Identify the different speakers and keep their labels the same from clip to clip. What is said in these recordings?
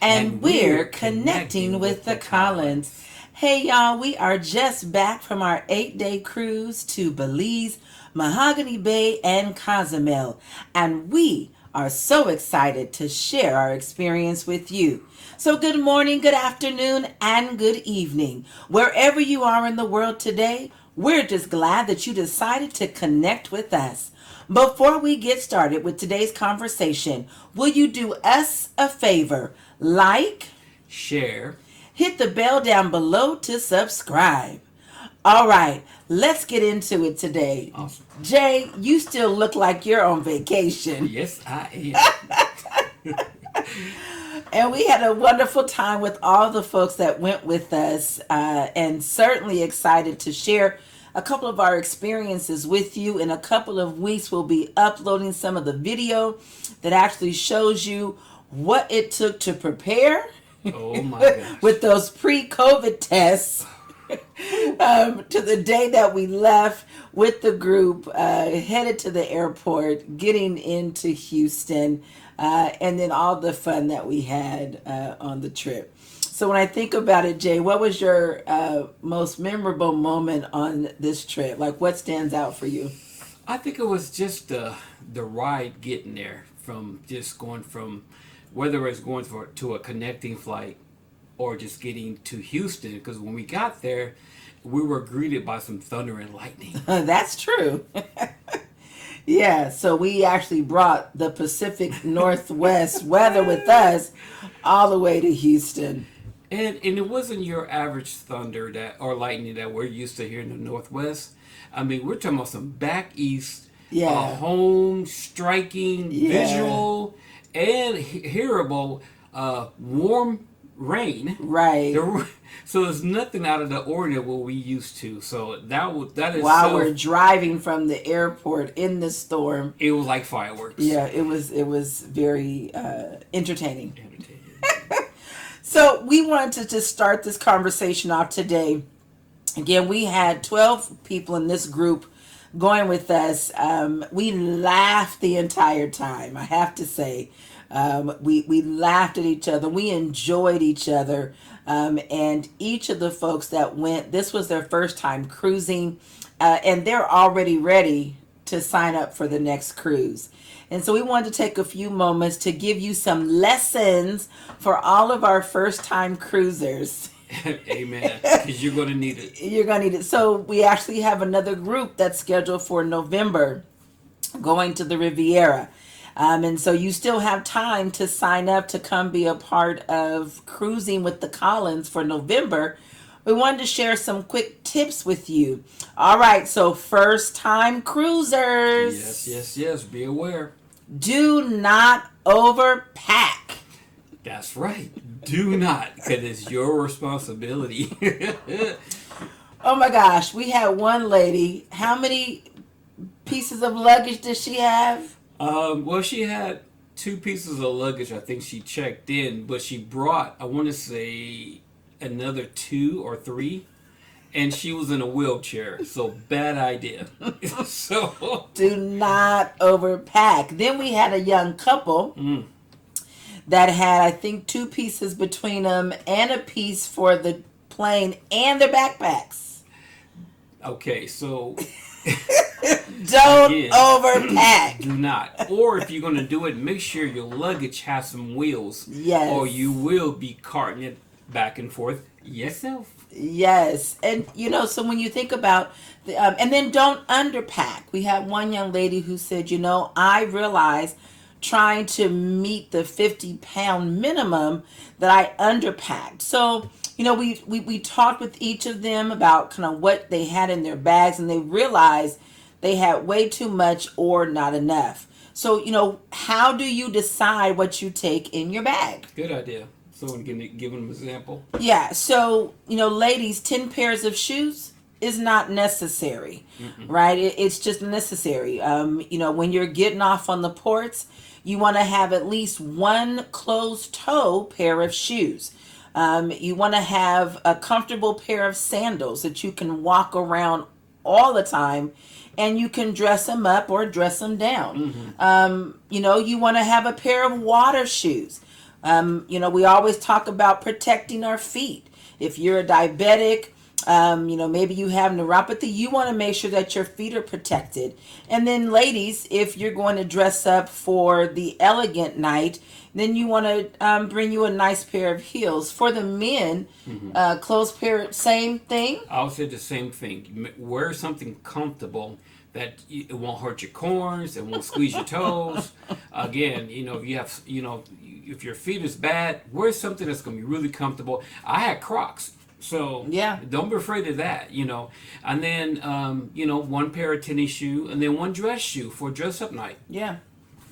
Speaker 1: and we're connecting with the Collins. Hey, y'all, we are just back from our 8-day cruise to Belize, Mahogany Bay, and Cozumel, and we are so excited to share our experience with you. So, good morning, good afternoon, and good evening. Wherever you are in the world today, we're just glad that you decided to connect with us. Before we get started with today's conversation, will you do us a favor? Like,
Speaker 2: Share.
Speaker 1: hit the bell down below to subscribe. All right, let's get into it today.
Speaker 2: Awesome.
Speaker 1: Jay, you still look like you're on vacation.
Speaker 2: Yes, I am.
Speaker 1: And we had a wonderful time with all the folks that went with us, and certainly excited to share a couple of our experiences with you. In a couple of weeks, we'll be uploading some of the video that actually shows you what it took to prepare
Speaker 2: Oh my gosh.
Speaker 1: with those pre-COVID tests to the day that we left with the group, headed to the airport, getting into Houston, and then all the fun that we had on the trip. So when I think about it, Jay, what was your most memorable moment on this trip? Like, what stands out for you?
Speaker 2: I think it was just the ride getting there, from just going from whether it's going to a connecting flight or just getting to Houston. Because when we got there, we were greeted by some thunder and lightning.
Speaker 1: That's true. Yeah, so we actually brought the Pacific Northwest weather with us all the way to Houston.
Speaker 2: And it wasn't your average thunder that or lightning that we're used to here in the Northwest. I mean, we're talking about some back east,
Speaker 1: Yeah.
Speaker 2: home striking,
Speaker 1: Yeah.
Speaker 2: visual, and hearable, warm rain.
Speaker 1: Right.
Speaker 2: So there's nothing out of the ordinary what we used to. So that is
Speaker 1: While
Speaker 2: so.
Speaker 1: we're driving from the airport in the storm.
Speaker 2: It was like fireworks.
Speaker 1: Yeah, it was very entertaining.
Speaker 2: Entertaining.
Speaker 1: So we wanted to just start this conversation off today. Again, we had 12 people in this group going with us. We laughed the entire time, I have to say. We laughed at each other. We enjoyed each other. And each of the folks that went, this was their first time cruising. And they're already ready to sign up for the next cruise. And so we wanted to take a few moments to give you some lessons for all of our first time cruisers.
Speaker 2: Amen. Because you're going to need it.
Speaker 1: You're going to need it. So we actually have another group that's scheduled for November going to the Riviera. And so you still have time to sign up to come be a part of cruising with the Collins for November. We wanted to share some quick tips with you. All right, so first time cruisers.
Speaker 2: Yes. Be aware.
Speaker 1: Do not overpack.
Speaker 2: That's right. Do not, because it's your responsibility.
Speaker 1: Oh my gosh, we had one lady. How many pieces of luggage did she have?
Speaker 2: Well, she had 2 pieces of luggage. I think she checked in, but she brought, I want to say, another 2 or 3, and she was in a wheelchair. So bad idea. So
Speaker 1: Do not overpack. Then we had a young couple that had, I think, 2 pieces between them and a piece for the plane and their backpacks.
Speaker 2: okay, so
Speaker 1: Don't
Speaker 2: Again.
Speaker 1: overpack.
Speaker 2: do not. Or if you're gonna do it, make sure your luggage has some wheels.
Speaker 1: Yes.
Speaker 2: Or you will be carting it back and forth yourself.
Speaker 1: Yes, and so when you think about and then don't underpack. We had one young lady who said, I realized trying to meet the 50-pound minimum that I underpacked. So, we talked with each of them about kind of what they had in their bags, and they realized they had way too much or not enough. So, how do you decide what you take in your bag?
Speaker 2: Good idea. Someone give them an example.
Speaker 1: Yeah, so, ladies, 10 pairs of shoes is not necessary, right? It's just necessary. When you're getting off on the ports, you want to have at least one closed toe pair of shoes. You want to have a comfortable pair of sandals that you can walk around all the time, and you can dress them up or dress them down. You want to have a pair of water shoes. We always talk about protecting our feet. If you're a diabetic, maybe you have neuropathy, you want to make sure that your feet are protected. And then, ladies, if you're going to dress up for the elegant night, then you want to bring you a nice pair of heels. For the men, closed pair, same thing.
Speaker 2: I'll say the same thing. Wear something comfortable that it won't hurt your corns, it won't squeeze your toes. Again, if you have, if your feet is bad, wear something that's going to be really comfortable. I had Crocs. So
Speaker 1: yeah,
Speaker 2: don't be afraid of that, And then, one pair of tennis shoe and then one dress shoe for dress up night.
Speaker 1: Yeah.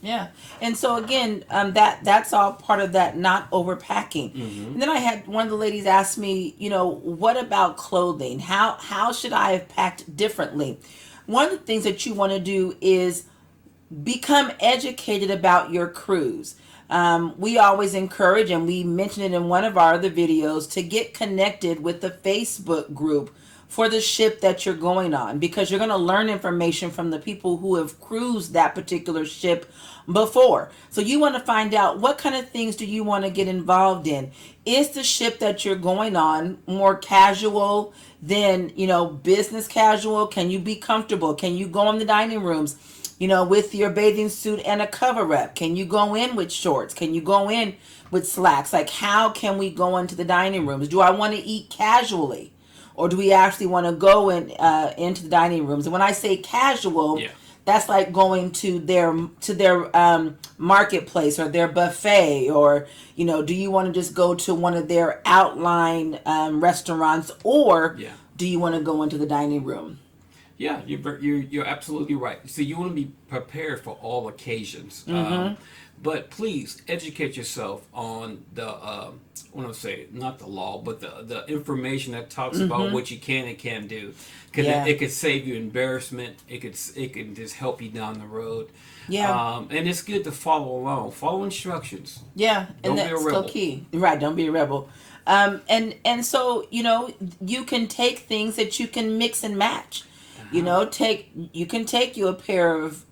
Speaker 1: Yeah. And so again, that's all part of that not overpacking.
Speaker 2: Mm-hmm.
Speaker 1: And then I had one of the ladies ask me, what about clothing? How should I have packed differently? One of the things that you want to do is become educated about your cruise. We always encourage, and we mentioned it in one of our other videos, to get connected with the Facebook group for the ship that you're going on, because you're going to learn information from the people who have cruised that particular ship before. So you want to find out, what kind of things do you want to get involved in? Is the ship that you're going on more casual than, business casual? Can you be comfortable? Can you go in the dining rooms, with your bathing suit and a cover up? Can you go in with shorts? Can you go in with slacks? Like, how can we go into the dining rooms? Do I want to eat casually? Or do we actually want to go into the dining rooms? And when I say casual, that's like going to their marketplace or their buffet, or do you want to just go to one of their outline restaurants, or do you want to go into the dining room?
Speaker 2: Yeah, you're absolutely right. So you want to be prepared for all occasions.
Speaker 1: Mm-hmm.
Speaker 2: But please educate yourself on the, I want to say, not the law, but the information that talks about what you can and can't do. Because it could save you embarrassment. It could just help you down the road.
Speaker 1: Yeah.
Speaker 2: And it's good to follow along. Follow instructions.
Speaker 1: Yeah,
Speaker 2: Don't
Speaker 1: and
Speaker 2: be a
Speaker 1: that's
Speaker 2: rebel.
Speaker 1: so key. Right, don't be a rebel. And so, you can take things that you can mix and match. You can take you a pair of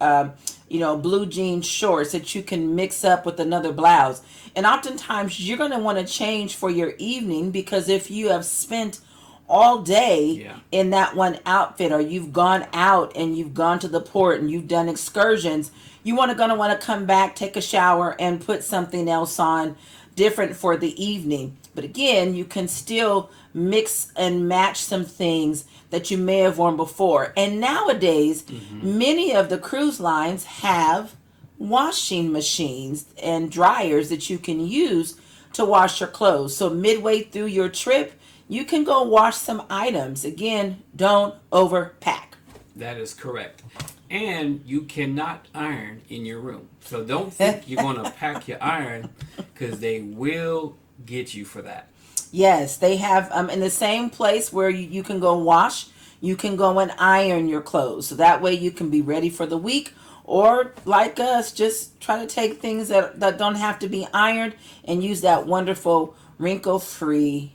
Speaker 1: blue jean shorts that you can mix up with another blouse. And oftentimes you're going to want to change for your evening, because if you have spent all day in that one outfit, or you've gone out and you've gone to the port and you've done excursions, going to want to come back, take a shower, and put something else on different for the evening. But again, you can still mix and match some things that you may have worn before. And nowadays, many of the cruise lines have washing machines and dryers that you can use to wash your clothes. So midway through your trip, you can go wash some items. Again, don't overpack.
Speaker 2: That is correct. And you cannot iron in your room. So don't think you're going to pack your iron, because they will get you for that.
Speaker 1: Yes, they have in the same place where you can go wash, you can go and iron your clothes. So that way you can be ready for the week. Or like us, just try to take things that don't have to be ironed and use that wonderful wrinkle-free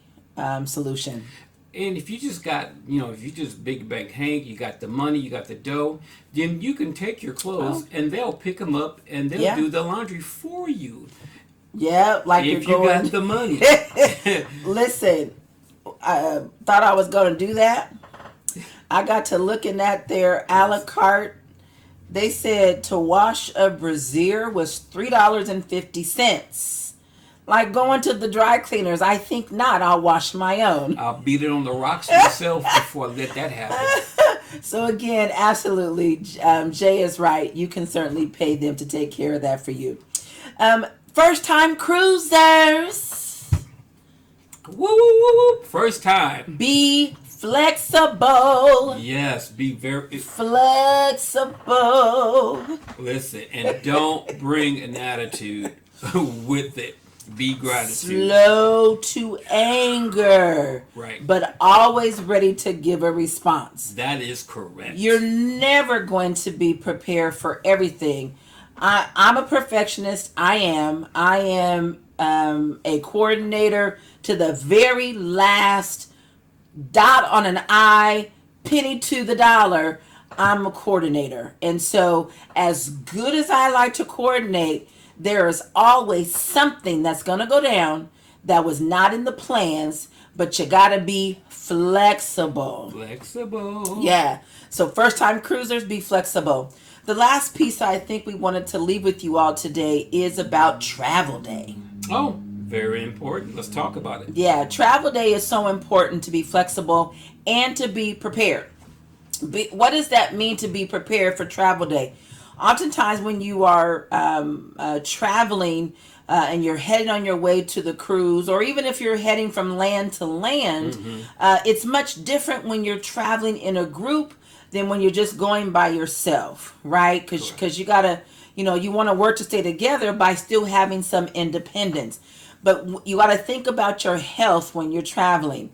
Speaker 1: solution.
Speaker 2: And if you just got, if you just big bank Hank, you got the money, you got the dough, then you can take your clothes and they'll pick them up and they'll do the laundry for you.
Speaker 1: Yeah, like
Speaker 2: if
Speaker 1: you're going.
Speaker 2: You got the money.
Speaker 1: Listen, I thought I was going to do that. I got to looking at their a la carte. They said to wash a brassiere was $3.50. Like going to the dry cleaners, I think not. I'll wash my own.
Speaker 2: I'll beat it on the rocks myself before I let that happen.
Speaker 1: So again, absolutely, Jay is right. You can certainly pay them to take care of that for you. First time cruisers.
Speaker 2: Woo, woo, woo, woo. First time.
Speaker 1: Be flexible.
Speaker 2: Yes, be very
Speaker 1: flexible.
Speaker 2: Listen, and don't bring an attitude with it. Be gratitude.
Speaker 1: Slow to anger.
Speaker 2: Right.
Speaker 1: But always ready to give a response.
Speaker 2: That is correct.
Speaker 1: You're never going to be prepared for everything. I'm a perfectionist. I am a coordinator to the very last dot on an I, penny to the dollar. I'm a coordinator. And so as good as I like to coordinate, There is always something that's going to go down that was not in the plans, but you got to be flexible.
Speaker 2: Flexible.
Speaker 1: Yeah. So first time cruisers, be flexible. The last piece I think we wanted to leave with you all today is about travel day.
Speaker 2: Oh, very important. Let's talk about it.
Speaker 1: Yeah, travel day is so important to be flexible and to be prepared. What does that mean to be prepared for travel day? Oftentimes, when you are traveling and you're heading on your way to the cruise, or even if you're heading from land to land, it's much different when you're traveling in a group than when you're just going by yourself, right? Because you gotta, you want to work to stay together by still having some independence. But you got to think about your health when you're traveling.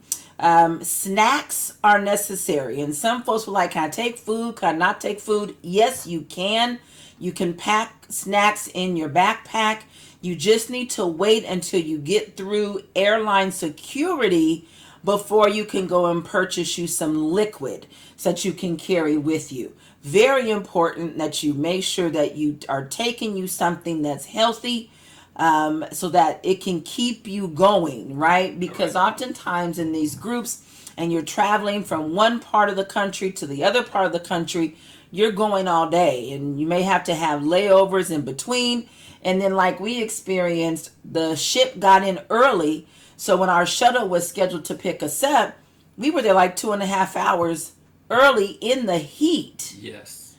Speaker 1: Snacks are necessary. And some folks were like, can I take food? Can I not take food? Yes, you can. You can pack snacks in your backpack. You just need to wait until you get through airline security before you can go and purchase you some liquid so that you can carry with you. Very important that you make sure that you are taking you something that's healthy, so that it can keep you going, right? Because oftentimes in these groups, and you're traveling from one part of the country to the other part of the country, you're going all day, and you may have to have layovers in between. And then, like we experienced, the ship got in early, so when our shuttle was scheduled to pick us up, we were there like 2.5 hours early in the heat.
Speaker 2: Yes.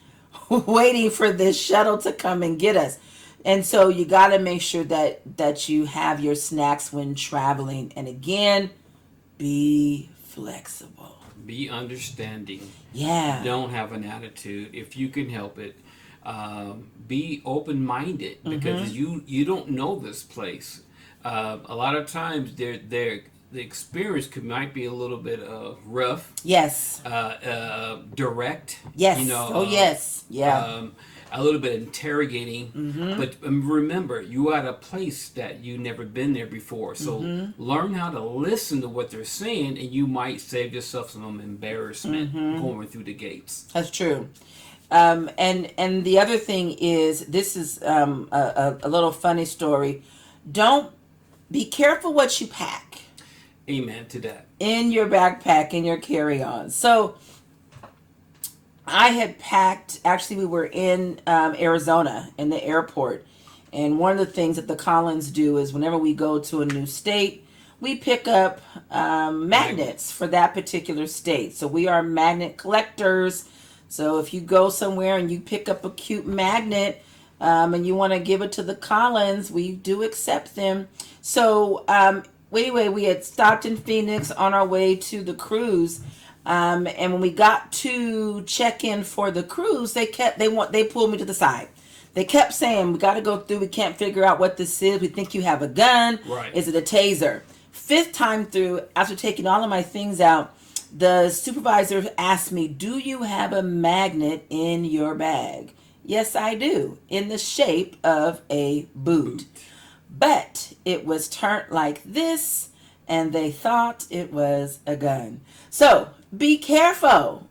Speaker 1: Waiting for this shuttle to come and get us. And so you got to make sure that you have your snacks when traveling. And again, be flexible.
Speaker 2: Be understanding.
Speaker 1: Yeah.
Speaker 2: Don't have an attitude if you can help it. Be open-minded because you don't know this place. A lot of times the experience might be a little bit rough.
Speaker 1: Yes.
Speaker 2: Direct.
Speaker 1: Yes. Yes. Yeah.
Speaker 2: A little bit interrogating, but remember, you are at a place that you never been there before. So learn how to listen to what they're saying, and you might save yourself some embarrassment going through the gates.
Speaker 1: That's true. And the other thing is, this is a little funny story. Don't be careful what you pack.
Speaker 2: Amen to that.
Speaker 1: In your backpack, in your carry-on. So I had packed, actually we were in Arizona in the airport. And one of the things that the Collins do is whenever we go to a new state, we pick up magnets for that particular state. So we are magnet collectors. So if you go somewhere and you pick up a cute magnet and you want to give it to the Collins, we do accept them. So anyway, we had stopped in Phoenix on our way to the cruise. And when we got to check in for the cruise, they pulled me to the side. They kept saying, we got to go through. We can't figure out what this is. We think you have a gun.
Speaker 2: Right.
Speaker 1: Is it a taser? 5th time through, after taking all of my things out, the supervisor asked me, do you have a magnet in your bag? Yes, I do, in the shape of a boot. But it was turned like this, and they thought it was a gun. So be careful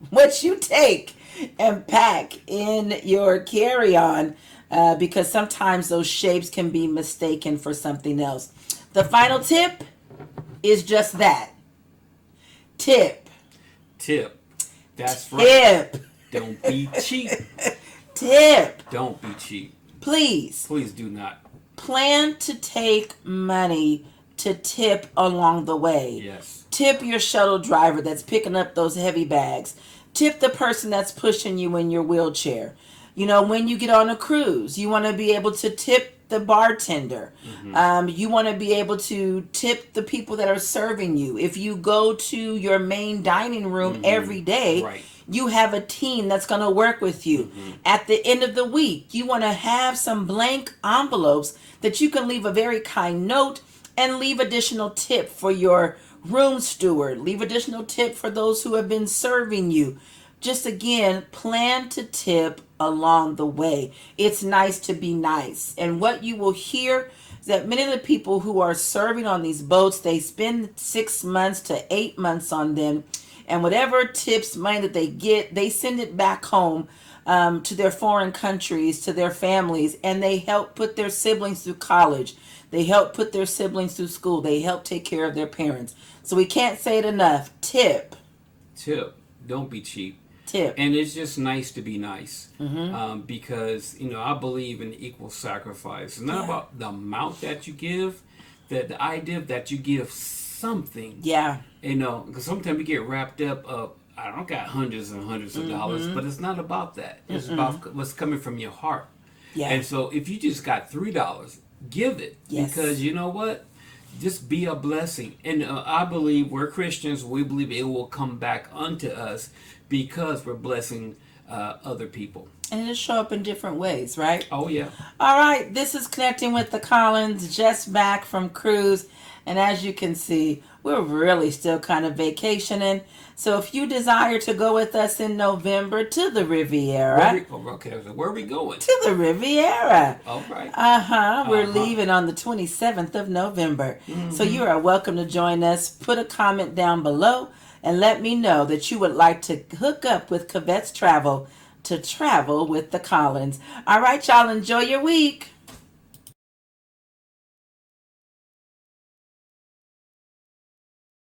Speaker 1: what you take and pack in your carry-on, because sometimes those shapes can be mistaken for something else. The final tip is just that. Tip. That's right.
Speaker 2: Tip. Don't be cheap.
Speaker 1: Tip.
Speaker 2: Don't be cheap.
Speaker 1: Please.
Speaker 2: Please do not.
Speaker 1: Plan to take money to tip along the way.
Speaker 2: Yes.
Speaker 1: Tip your shuttle driver that's picking up those heavy bags. Tip the person that's pushing you in your wheelchair. When you get on a cruise, you want to be able to tip the bartender. You want to be able to tip the people that are serving you. If you go to your main dining room every day,
Speaker 2: right,
Speaker 1: you have a team that's going to work with you. At the end of the week, you want to have some blank envelopes that you can leave a very kind note and leave additional tip for your room steward. Leave additional tip for those who have been serving you. Just again, plan to tip along the way. It's nice to be nice. And what you will hear is that many of the people who are serving on these boats, they spend 6 months to 8 months on them. And whatever tips, money that they get, they send it back home to their foreign countries, to their families, and they help put their siblings through college. They help put their siblings through school. They help take care of their parents. So we can't say it enough. Tip.
Speaker 2: Tip. Don't be cheap.
Speaker 1: Tip.
Speaker 2: And it's just nice to be nice, because I believe in equal sacrifice. It's not about the amount that you give, that the idea that you give something.
Speaker 1: Yeah.
Speaker 2: Because sometimes we get wrapped up of, I don't got hundreds and hundreds of dollars, but it's not about that. It's about what's coming from your heart.
Speaker 1: Yeah.
Speaker 2: And so if you just got $3, give it.
Speaker 1: Yes.
Speaker 2: Because you know what? Just be a blessing. And I believe we're Christians. We believe it will come back unto us because we're blessing other people.
Speaker 1: And it'll show up in different ways, right?
Speaker 2: Oh, yeah.
Speaker 1: All right. This is Connecting with the Collins, just back from cruise. And as you can see, we're really still kind of vacationing. So if you desire to go with us in November to the Riviera.
Speaker 2: Where are we going?
Speaker 1: To the Riviera.
Speaker 2: All right.
Speaker 1: We're leaving on the 27th of November. So you are welcome to join us. Put a comment down below and let me know that you would like to hook up with Covette's Travel to travel with the Collins. All right, y'all, enjoy your week.